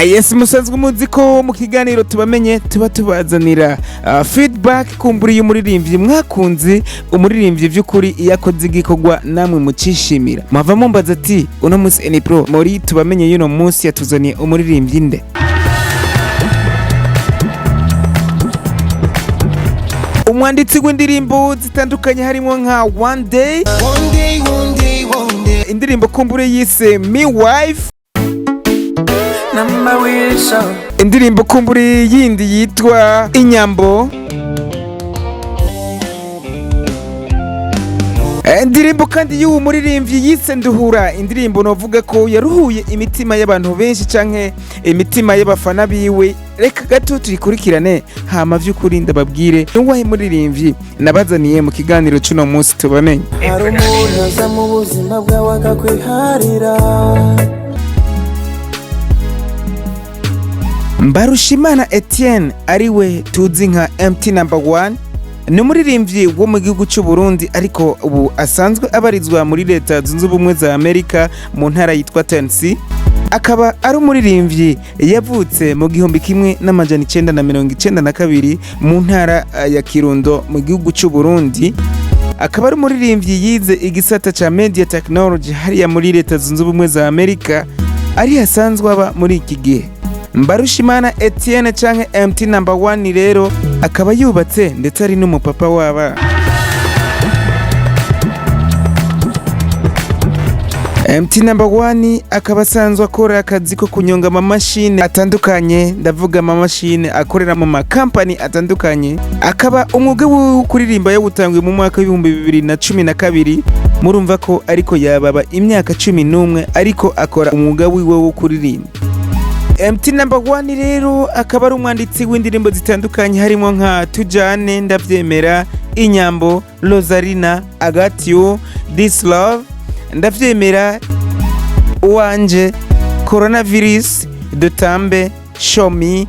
Yes, musanzwe muzi ko mu kiganiro tubamenye tuba tubazanira feedback kumburiye umuririmbyi mwakunze umuririmbyi by'ukuri yakoze igikorwa namwe mucishimira. Mwava mumbaza ati uno munsi ni pro muri tubamenye yuno munsi yatuzaniye umuririmbyi nde. Umwanditsi w'indirimbo zitandukanye harimo nka One Day, indirimbo kumbure yise Me Wife, indirimbo kumburi yindi yitwa Inyambo, indirimbo kandi y'uwo muririmbyi yise Nduhura, indirimbo novuga ko yaruhuye imitima y'abantu benshi canke imitima y'abafana biwe. Reka gato turikurikirane hama vy'ukuri ndababwire n'uwahe muririmbyi nabazaniye mu kiganiro cy'uno munsi tubamenye. Hari umuntu aza mu buzima bwawe akakwiharira. Mbarushimana Etienne ariwe tuzi nka MT number 1 ni umuririmbyi wo mu gihugu cy'u Burundi ariko ubu asanzwe abarizwa muri leta zunze ubumwe za Amerika mu ntara yitwa Tennessee. Akaba ari umuririmbyi yavutse mu 1992 mu ntara ya Kirundo mu gihugu cy'u Burundi. Akaba ari umuririmbyi yize igisata ca media technology hariya muri leta zunze ubumwe za Amerika ari hasanzwe aba muri iki gihe. Mbarushimana Etienne canke MT number 1 rero akaba yubatse ndetse ari n'umupapa waba. MT number 1 akaba asanzwe akora akazi ko kunyonga amamashini atandukanye, ndavuga amamashini akorera mu makampani atandukanye. Akaba umwuga wo kuririmba yawutangiye mu mwaka w'2012. Murumva ko ariko yababa imyaka 11 ariko akora umwuga wiwe wo kuririmba. MT number 1 rero akaba ari umwanditsi w'indirimbo zitandukanye harimo nka Tujane, Ndavyemera, Inyambo, Rosarina, Agatio, This Love, Ndavyemera, Uwanje, Coronavirus, Dutambe, Show Me,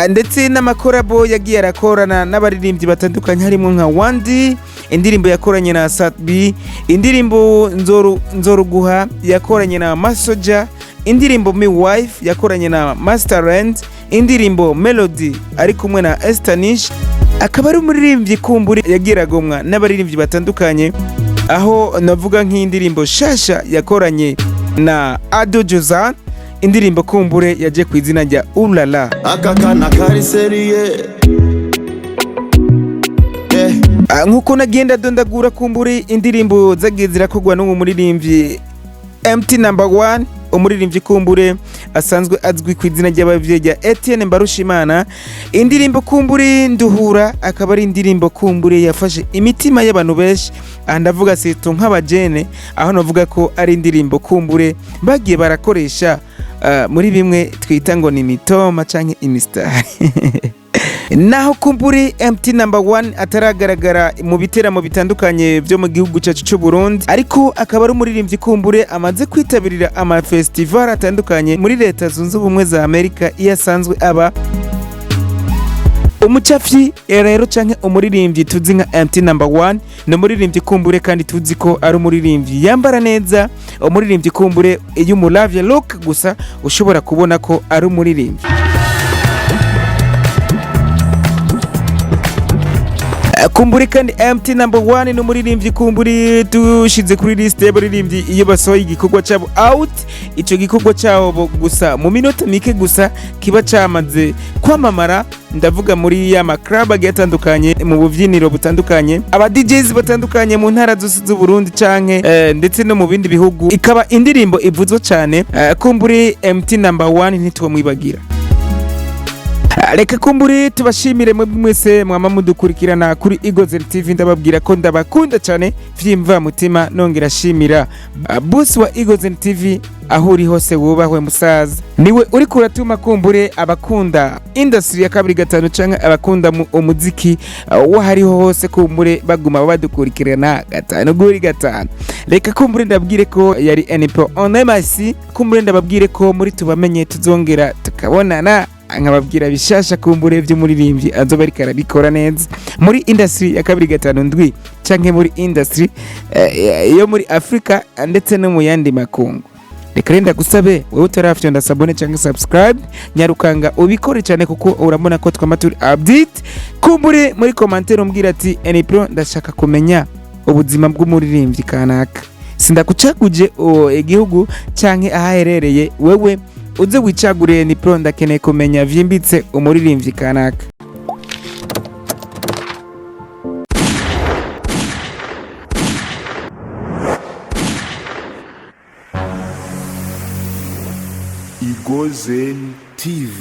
ndetse n'amakorabo yagiye arakorana n'abaririmbyi batandukanye harimo nka Wandi, indirimbo yakoranye na Satbi, indirimbo Nzoruguha yakoranye na Masoja, indirimbo Me Wife yakoranye na Masterland, indirimbo Melody ari kumwe na Estanish. Akaba ari umuririmbyi kumburi yagiragomwa n'abaririmbyi batandukanye, aho navuga nk'indirimbo Shasha yakoranye na Ado Jozan, indirimbo kumbure yaje ku izina rya Ulala. Akakana kari seriye. Nkuko nagenda dondagura kumburi indirimbo zagiye zirakogwa n'uwo muririmbyi MT number 1, umuririmbyi kumbure asanzwe azwi ku izina ry'abavyeyi rya Etienne Mbarushimana. Indirimbo kumburi Nduhura akaba ari indirimbo kumbure yafashe imitima y'abantu benshi, ndavuga sito nk'abajene, aho navuga ko ari indirimbo kumbure bagiye barakoresha muri bimwe twita ngo ni mitoma canke imistari. Naho kumburi MT number 1 ataragaragara mu biteramo bitandukanye byo mu gihugu cyacu cy'u Burundi, ariko akaba ari umuririmbyi kumbure amaze kwitabirira ama festival atandukanye muri leta zunze ubumwe za Amerika iyo asanzwe aba. Umucafyi rero canke umuririmbyi tuzi nka MT number 1 no muririmbyi kumbure kandi tuzi ko ari umuririmbyi yambara neza, umuririmbyi kumbure iyo umulavye look gusa ushobora kubona ko ari umuririmbyi. Kumburi kandi MT number 1 no muririmbyi kumburi dushize kuri list y'abaririmbyi iyo basohoye igikorwa cyabo out. Ico gikorwa cyabo gusa mu minota mike gusa kiba cyamaze kwamamara, ndavuga muri ya makrab agatandukanye mu buvyiniro butandukanye, aba DJs batandukanye mu ntara zose z'u Burundi canke ndetse no mu bindi bihugu. Ikaba indirimbo ivuzwe cyane. Kumburi MT number 1 ntitwamwibagira. Reka kumburi tubashimire mwese mwama mudukurikirana kuri Eagle TV. Ndababwira ko ndabakunda cyane vyimva mutima, nongera shimira boss wa Eagle TV aho uri hose wubahwe musaza. Niwe uri kuratuma kumbure abakunda industry ya 2 canke abakunda umuziki wo hariho hose kumbure baguma badukurikirana 5 Reka kumbure ndabwire ko yari NPO on MIC. Kumbure ndababwire ko muri tubamenye tuzongera tukabonana, nkababwira bishasha kumbure by'umuririmbyi azoba ari karabikora neza muri industry ya 2 canke muri industry yo muri Afrika ndetse no mu yandi makungu. reka renda gusabe wewe utarafyonda sabone cyangwa subscribe nyarukanga ubikore cyane kuko urabona ko twama turi update. Kumbure muri commentaire umbwira ati Enipro ndashaka kumenya ubuzima bw'umuririmbyi kanaka, sindakucaguje igihugu canke ahaherereye, wewe uze wicagure Enipro ndakeneye kumenya vyimbitse umuririmbyi kanaka. Igozen TV.